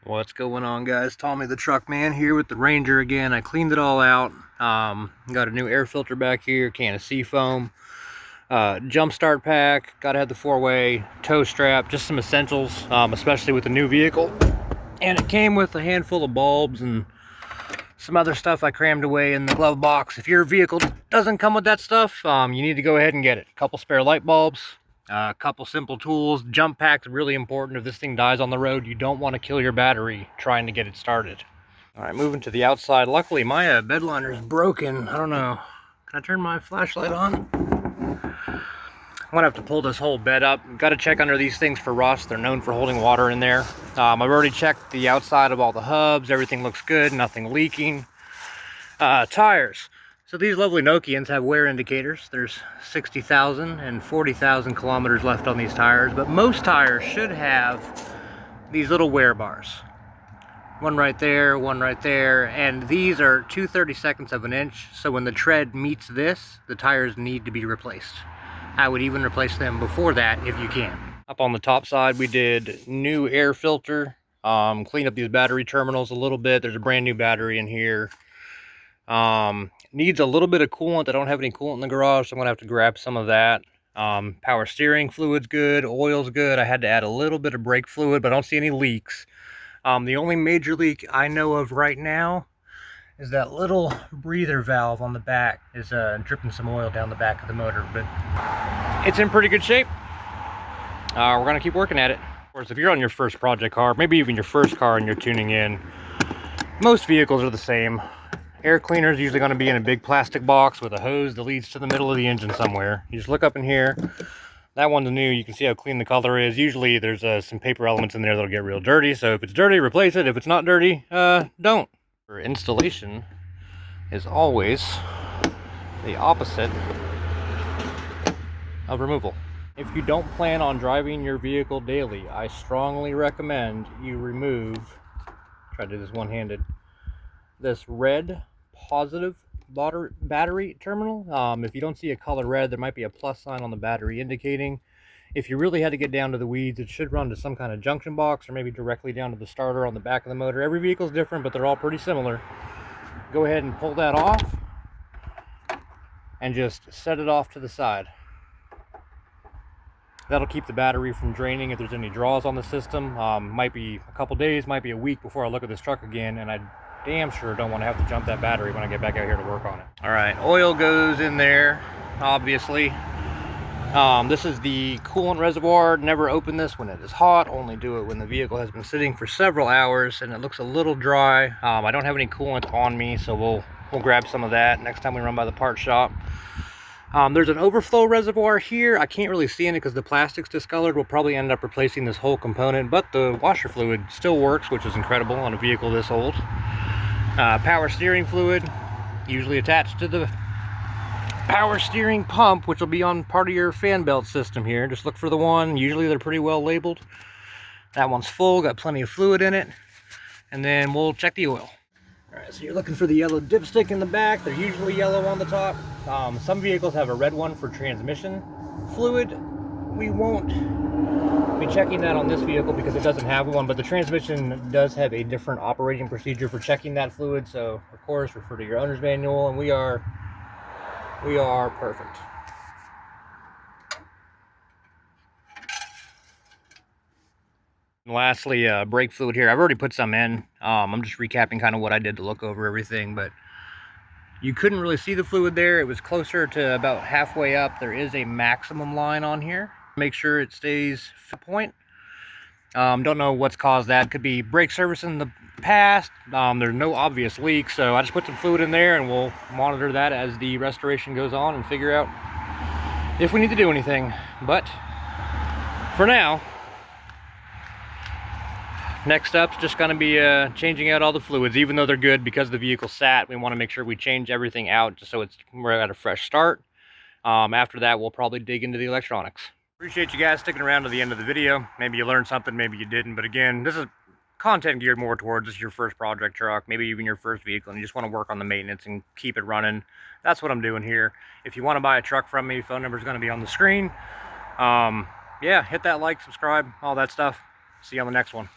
What's going on, guys? Tommy the Truck Man here with the Ranger again. I cleaned it all out. Got a new air filter back here, can of seafoam, jump start pack, gotta have the 4-way, tow strap, just some essentials, especially with the new vehicle. And it came with a handful of bulbs and some other stuff I crammed away in the glove box. If your vehicle doesn't come with that stuff, you need to go ahead and get it. A couple spare light bulbs, a couple simple tools. Jump pack's really important. If this thing dies on the road, you don't want to kill your battery trying to get it started. All right, moving to the outside. Luckily, my bed liner is broken. I don't know. Can I turn my flashlight on? I'm gonna have to pull this whole bed up. Got to check under these things for rust. They're known for holding water in there. I've already checked the outside of all the hubs. Everything looks good, nothing leaking. Tires. So these lovely Nokians have wear indicators. There's 60,000 and 40,000 kilometers left on these tires, but most tires should have these little wear bars. One right there, and these are 2/32 of an inch, so when the tread meets this, the tires need to be replaced. I would even replace them before that if you can. Up on the top side, we did new air filter, cleaned up these battery terminals a little bit. There's a brand new battery in here. Needs a little bit of coolant. I don't have any coolant in the garage, so I'm gonna have to grab some of that. Power steering fluid's good, oil's good. I had to add a little bit of brake fluid, but I don't see any leaks. The only major leak I know of right now is that little breather valve on the back is dripping some oil down the back of the motor, but it's in pretty good shape. We're gonna keep working at it. Of course, if you're on your first project car, maybe even your first car and you're tuning in, most vehicles are the same. Air cleaner is usually going to be in a big plastic box with a hose that leads to the middle of the engine somewhere. You just look up in here. That one's new. You can see how clean the color is. Usually there's some paper elements in there that'll get real dirty. So if it's dirty, replace it. If it's not dirty, don't. For installation is always the opposite of removal. If you don't plan on driving your vehicle daily, I strongly recommend you remove, try to do this one-handed, this red positive battery terminal. If you don't see a color red, there might be a plus sign on the battery indicating. If you really had to get down to the weeds, it should run to some kind of junction box or maybe directly down to the starter on the back of the motor. Every vehicle is different, but they're all pretty similar. Go ahead and pull that off and just set it off to the side. That'll keep the battery from draining if there's any draws on the system. Might be a couple days, might be a week before I look at this truck again, and I damn sure don't want to have to jump that battery when I get back out here to work on it. All right, oil goes in there, obviously. This is the coolant reservoir. Never open this when it is hot, only do it when the vehicle has been sitting for several hours and it looks a little dry. I don't have any coolant on me, so we'll grab some of that next time we run by the part shop. There's an overflow reservoir here. I can't really see in it because the plastic's discolored. We'll probably end up replacing this whole component, but the washer fluid still works, which is incredible on a vehicle this old. Power steering fluid, usually attached to the power steering pump, which will be on part of your fan belt system here. Just look for the one. Usually they're pretty well labeled. That one's full, got plenty of fluid in it. And then we'll check the oil. All right, so you're looking for the yellow dipstick in the back. They're usually yellow on the top. Some vehicles have a red one for transmission fluid. We won't be checking that on this vehicle because it doesn't have one, but the transmission does have a different operating procedure for checking that fluid. So of course, refer to your owner's manual, and we are perfect. And lastly, brake fluid here. I've already put some in. I'm just recapping kind of what I did to look over everything, but you couldn't really see the fluid there. It was closer to about halfway up. There is a maximum line on here. Make sure it stays point. Don't know what's caused that. Could be brake service in the past. There's no obvious leak, so I just put some fluid in there and we'll monitor that as the restoration goes on and figure out if we need to do anything. But for now, next step's just going to be changing out all the fluids. Even though they're good because the vehicle sat, we want to make sure we change everything out just so we're at a fresh start. After that, we'll probably dig into the electronics. Appreciate you guys sticking around to the end of the video. Maybe you learned something, maybe you didn't. But again, this is content geared more towards this your first project truck, maybe even your first vehicle, and you just want to work on the maintenance and keep it running. That's what I'm doing here. If you want to buy a truck from me, phone number is going to be on the screen. Yeah, hit that like, subscribe, all that stuff. See you on the next one.